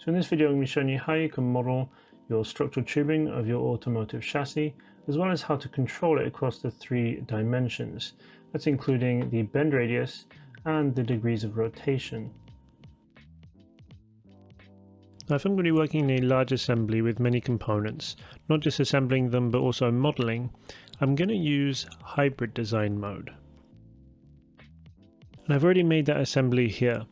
So in this video I'm going to be showing you how you can model your structural tubing of your automotive chassis, as well as how to control it across the 3 dimensions. That's including the bend radius and the degrees of rotation. Now if I'm going to be working in a large assembly with many components, not just assembling them but also modeling, I'm going to use hybrid design mode. And I've already made that assembly here.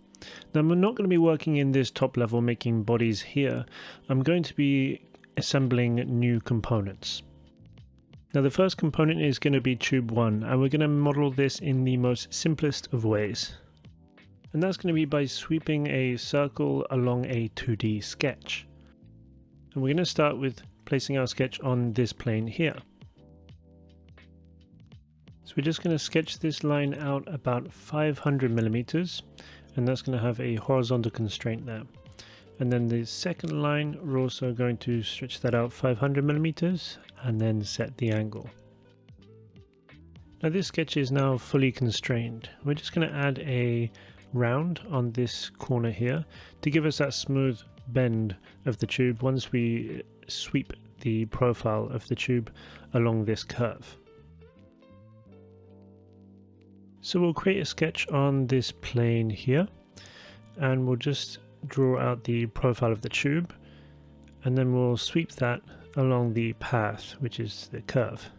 Now I'm not going to be working in this top level making bodies here. I'm going to be assembling new components. Now the first component is going to be tube 1, and we're going to model this in the most simplest of ways. And that's going to be by sweeping a circle along a 2D sketch. And we're going to start with placing our sketch on this plane here. So we're just going to sketch this line out about 500 millimeters, and that's going to have a horizontal constraint there. And then the second line, we're also going to stretch that out 500 millimeters and then set the angle. Now this sketch is now fully constrained. We're just going to add a round on this corner here to give us that smooth bend of the tube once we sweep the profile of the tube along this curve. So we'll create a sketch on this plane here, and we'll just draw out the profile of the tube, and then we'll sweep that along the path, which is the curve.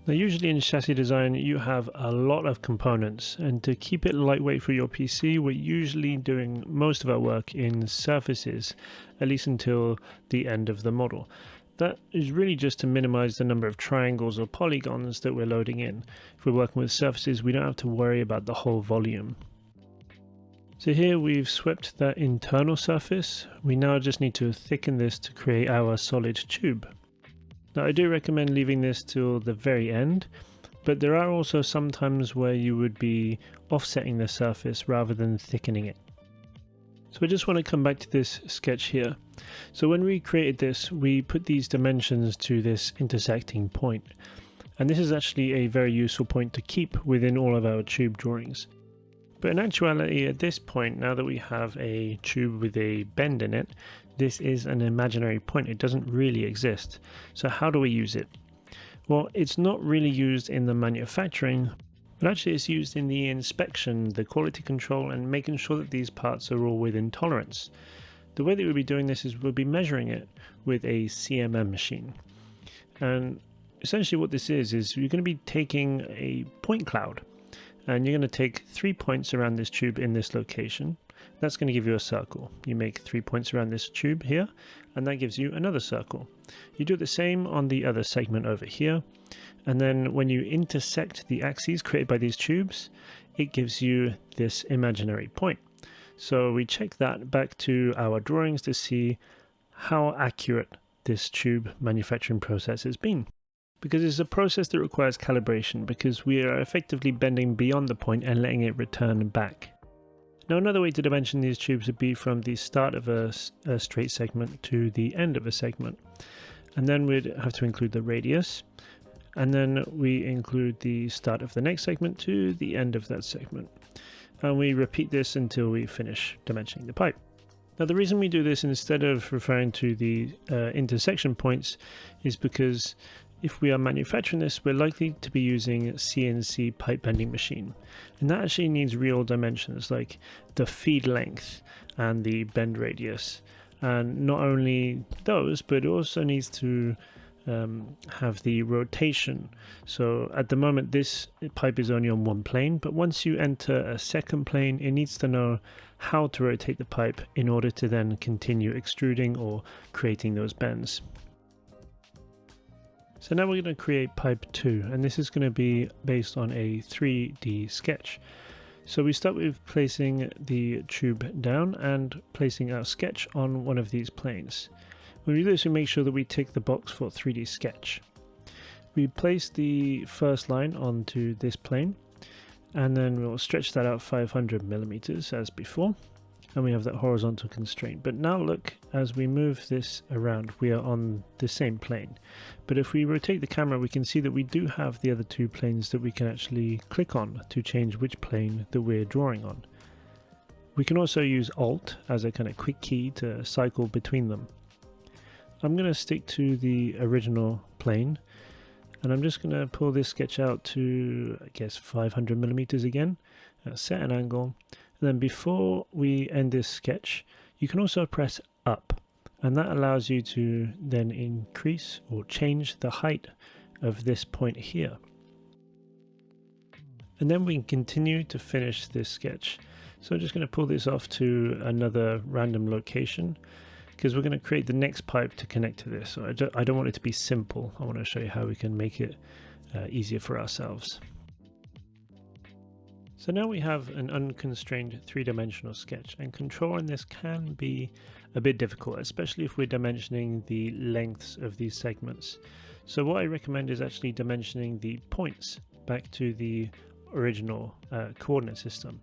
Now usually in chassis design you have a lot of components, and to keep it lightweight for your PC we're usually doing most of our work in surfaces, at least until the end of the model. That is really just to minimize the number of triangles or polygons that we're loading in. If we're working with surfaces, we don't have to worry about the whole volume. So here we've swept that internal surface. We now just need to thicken this to create our solid tube. Now I do recommend leaving this till the very end, but there are also some times where you would be offsetting the surface rather than thickening it. So I just want to come back to this sketch here. So when we created this, we put these dimensions to this intersecting point. And this is actually a very useful point to keep within all of our tube drawings. But in actuality, at this point, now that we have a tube with a bend in it, this is an imaginary point. It doesn't really exist. So how do we use it? Well, it's not really used in the manufacturing, but actually it's used in the inspection, the quality control, and making sure that these parts are all within tolerance. The way that we'll be doing this is we'll be measuring it with a CMM machine. And essentially what this is you're going to be taking a point cloud, and you're going to take 3 points around this tube in this location. That's going to give you a circle. You make 3 points around this tube here, and that gives you another circle. You do the same on the other segment over here, and then when you intersect the axes created by these tubes, it gives you this imaginary point. So we check that back to our drawings to see how accurate this tube manufacturing process has been. Because it's a process that requires calibration, because we are effectively bending beyond the point and letting it return back. Now another way to dimension these tubes would be from the start of a straight segment to the end of a segment. And then we'd have to include the radius, and then we include the start of the next segment to the end of that segment. And we repeat this until we finish dimensioning the pipe. Now the reason we do this instead of referring to the intersection points is because if we are manufacturing this, we're likely to be using a CNC pipe bending machine. And that actually needs real dimensions like the feed length and the bend radius. And not only those, but it also needs to have the rotation. So at the moment this pipe is only on one plane, but once you enter a second plane, it needs to know how to rotate the pipe in order to then continue extruding or creating those bends. So now we're going to create pipe 2, and this is going to be based on a 3D sketch. So we start with placing the tube down and placing our sketch on one of these planes. When we do this, we make sure that we tick the box for 3D sketch. We place the first line onto this plane, and then we'll stretch that out 500 millimeters as before. And we have that horizontal constraint. But now look, as we move this around, we are on the same plane. But if we rotate the camera, we can see that we do have the other 2 planes that we can actually click on to change which plane that we're drawing on. We can also use Alt as a kind of quick key to cycle between them. I'm going to stick to the original plane, and I'm just going to pull this sketch out to, I guess, 500 millimeters again, set an angle, and then before we end this sketch, you can also press up, and that allows you to then increase or change the height of this point here. And then we can continue to finish this sketch. So I'm just going to pull this off to another random location, because we're going to create the next pipe to connect to this. So I don't want it to be simple. I want to show you how we can make it easier for ourselves. So now we have an unconstrained three-dimensional sketch, and controlling this can be a bit difficult, especially if we're dimensioning the lengths of these segments. So what I recommend is actually dimensioning the points back to the original coordinate system.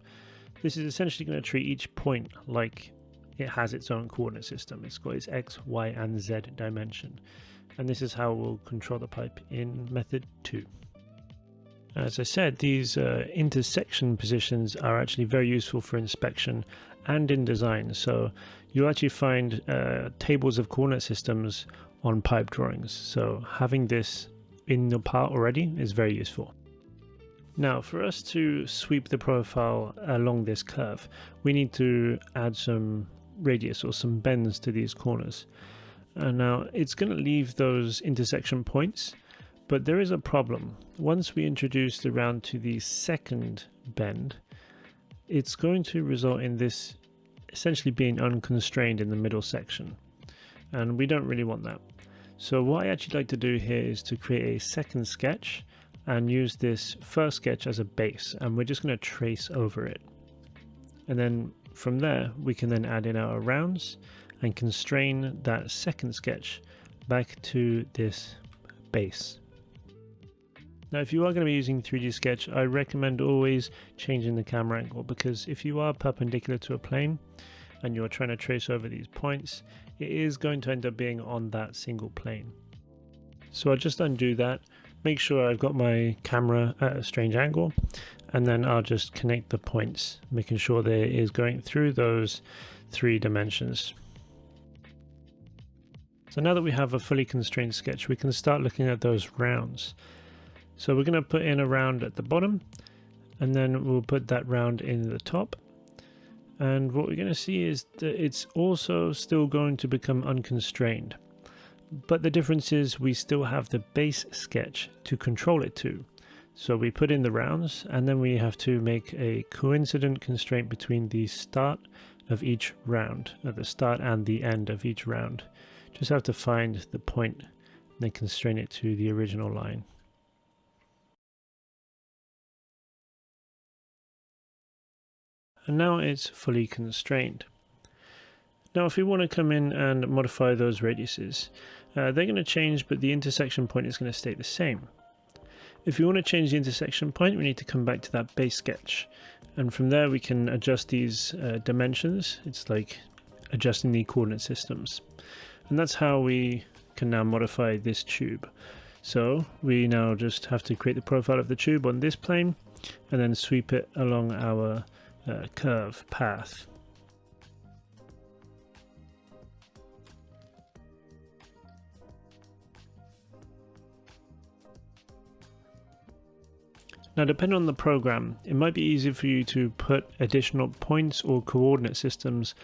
This is essentially going to treat each point like it has its own coordinate system. It's got its X, Y, and Z dimension. And this is how we'll control the pipe in method 2. As I said, these intersection positions are actually very useful for inspection and in design. So you'll actually find tables of coordinate systems on pipe drawings. So having this in the part already is very useful. Now, for us to sweep the profile along this curve, we need to add some radius or some bends to these corners. And now it's going to leave those intersection points, but there is a problem. Once we introduce the round to the second bend, it's going to result in this essentially being unconstrained in the middle section. And we don't really want that. So what I actually like to do here is to create a second sketch and use this first sketch as a base, and we're just going to trace over it. And then from there we can then add in our rounds and constrain that second sketch back to this base. Now if you are going to be using 3D Sketch, I recommend always changing the camera angle, because if you are perpendicular to a plane and you're trying to trace over these points, it is going to end up being on that single plane. So I'll just undo that, make sure I've got my camera at a strange angle, and then I'll just connect the points, making sure that it is going through those 3 dimensions. So now that we have a fully constrained sketch, we can start looking at those rounds. So we're going to put in a round at the bottom, and then we'll put that round in the top. And what we're going to see is that it's also still going to become unconstrained. But the difference is we still have the base sketch to control it to. So we put in the rounds, and then we have to make a coincident constraint between the start of each round, at the start and the end of each round. Just have to find the point and then constrain it to the original line. And now it's fully constrained. Now if we want to come in and modify those radiuses, they're going to change, but the intersection point is going to stay the same. If we want to change the intersection point, we need to come back to that base sketch, and from there we can adjust these dimensions. It's like adjusting the coordinate systems, and that's how we can now modify this tube. So we now just have to create the profile of the tube on this plane and then sweep it along our curve path. Now, depending on the program, it might be easier for you to put additional points or coordinate systems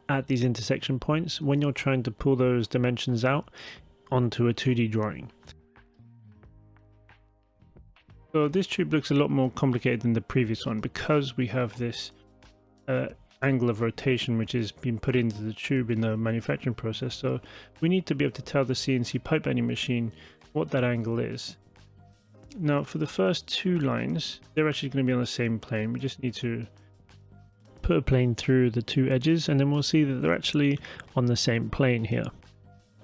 at these intersection points when you're trying to pull those dimensions out onto a 2D drawing. So this tube looks a lot more complicated than the previous one because we have this angle of rotation which has been put into the tube in the manufacturing process. So we need to be able to tell the CNC pipe bending machine what that angle is. Now for the first 2 lines, they're actually going to be on the same plane. We just need to put a plane through the 2 edges, and then we'll see that they're actually on the same plane here.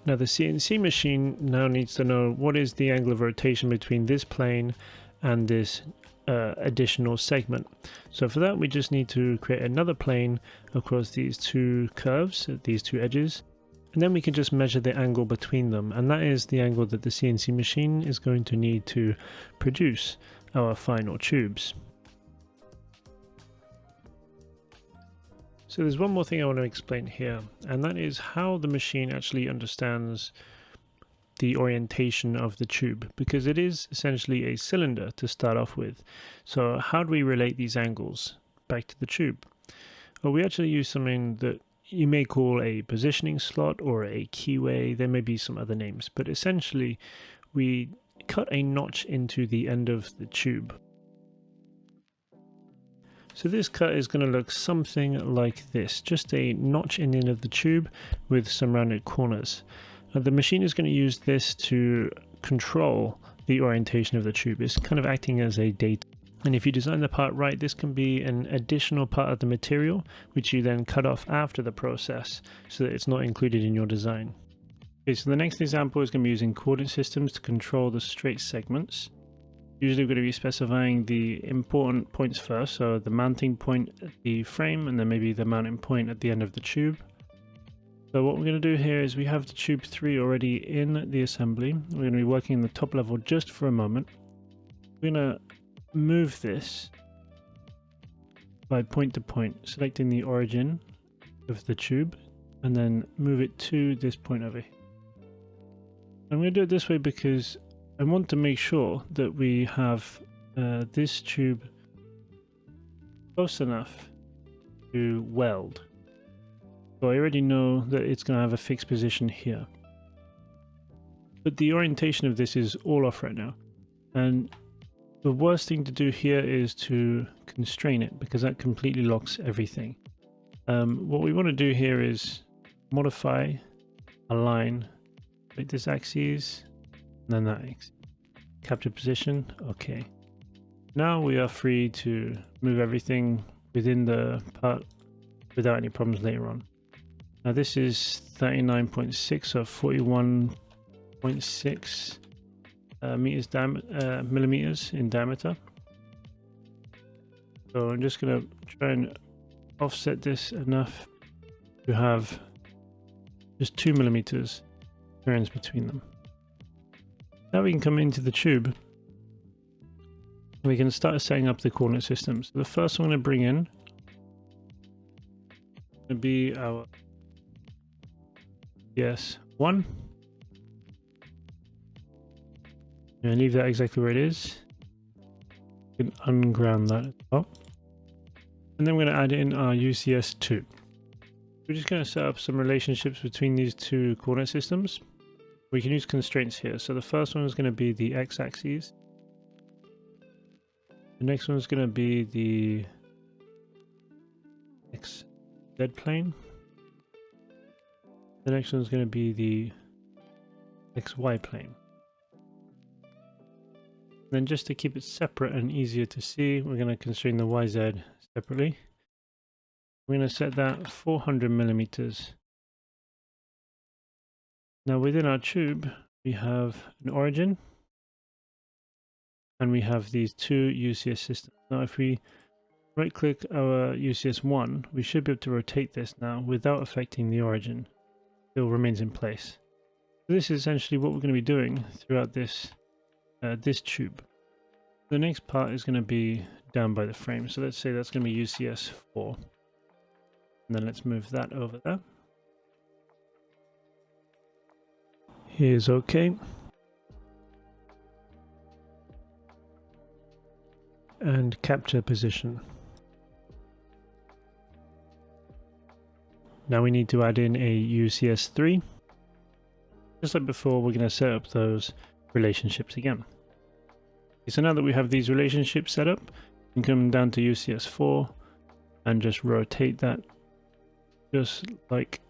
Now the CNC machine now needs to know what is the angle of rotation between this plane and this additional segment. So for that we just need to create another plane across these 2 curves at these 2 edges, and then we can just measure the angle between them, and that is the angle that the CNC machine is going to need to produce our final tubes. So there's one more thing I want to explain here, and that is how the machine actually understands the orientation of the tube, because it is essentially a cylinder to start off with. So how do we relate these angles back to the tube? Well, we actually use something that you may call a positioning slot or a keyway. There may be some other names, but essentially we cut a notch into the end of the tube. So this cut is going to look something like this, just a notch in the end of the tube with some rounded corners. The machine is going to use this to control the orientation of the tube. It's kind of acting as a data. And if you design the part right, this can be an additional part of the material, which you then cut off after the process so that it's not included in your design. Okay, so the next example is going to be using coordinate systems to control the straight segments. Usually we're going to be specifying the important points first, so the mounting point at the frame and then maybe the mounting point at the end of the tube. So what we're going to do here is we have the tube 3 already in the assembly. We're going to be working in the top level just for a moment. We're going to move this by point to point, selecting the origin of the tube and then move it to this point over here. I'm going to do it this way because I want to make sure that we have this tube close enough to weld. So I already know that it's going to have a fixed position here. But the orientation of this is all off right now. And the worst thing to do here is to constrain it, because that completely locks everything. What we want to do here is modify, align, like this axis, and then that axis. Capture position, okay. Now we are free to move everything within the part without any problems later on. Now this is 39.6 or 41.6 millimeters in diameter. So I'm just going to try and offset this enough to have just 2 millimeters clearance between them. Now we can come into the tube and we can start setting up the coordinate system. So the first one I'm going to bring in will be our CS1. And leave that exactly where it is. You can unground that as well. And then we're going to add in our UCS2. We're just going to set up some relationships between these two coordinate systems. We can use constraints here. So the first one is going to be the x-axis. The next one is going to be the XZ plane. The next one is going to be the XY plane. Then just to keep it separate and easier to see, we're going to constrain the YZ separately. We're going to set that 400 millimeters. Now within our tube, we have an origin and we have these two UCS systems. Now if we right click our UCS1, we should be able to rotate this now without affecting the origin. It still remains in place. So this is essentially what we're going to be doing throughout this this tube. The next part is going to be down by the frame. So let's say that's going to be UCS4. And then let's move that over there. Here's OK. And capture position. Now we need to add in a UCS3. Just like before, we're going to set up those relationships again. Okay, so now that we have these relationships set up, we can come down to UCS4 and just rotate that just like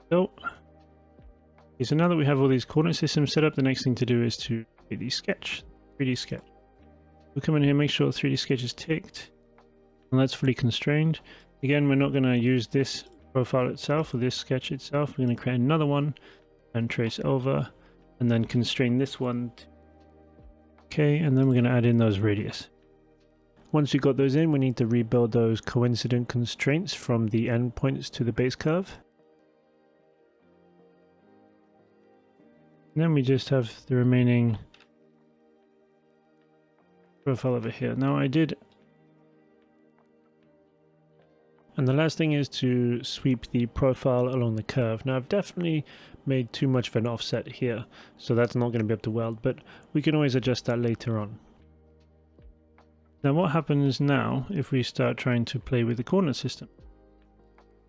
so. Okay, so now that we have all these coordinate systems set up, the next thing to do is to 3D sketch. We'll come in here, make sure 3D sketch is ticked, and that's fully constrained. Again, we're not going to use this profile itself or this sketch itself. We're going to create another one and trace over, and then constrain this one. Okay, and then we're going to add in those radius. Once we've got those in, we need to rebuild those coincident constraints from the endpoints to the base curve. And then we just have the remaining profile over here. Now I did And the last thing is to sweep the profile along the curve. Now I've definitely made too much of an offset here, so that's not going to be able to weld, but we can always adjust that later on. Now what happens now if we start trying to play with the coordinate system?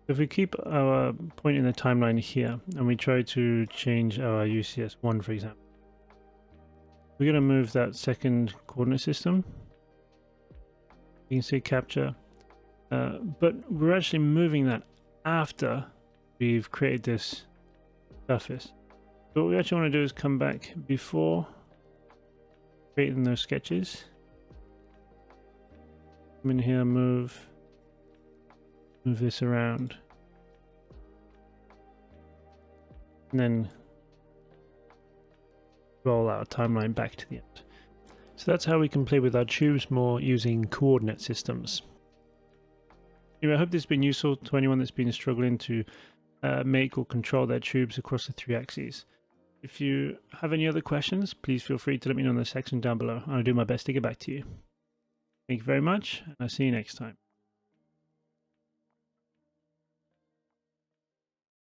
If we keep our point in the timeline here and we try to change our UCS1, for example, we're going to move that second coordinate system. You can see capture, but we're actually moving that after we've created this surface. So what we actually want to do is come back before creating those sketches. Come in here, move this around, and then roll our timeline back to the end. So that's how we can play with our tubes more using coordinate systems. Anyway, I hope this has been useful to anyone that's been struggling to make or control their tubes across the 3 axes. If you have any other questions, please feel free to let me know in the section down below. I'll do my best to get back to you. Thank you very much, and I'll see you next time.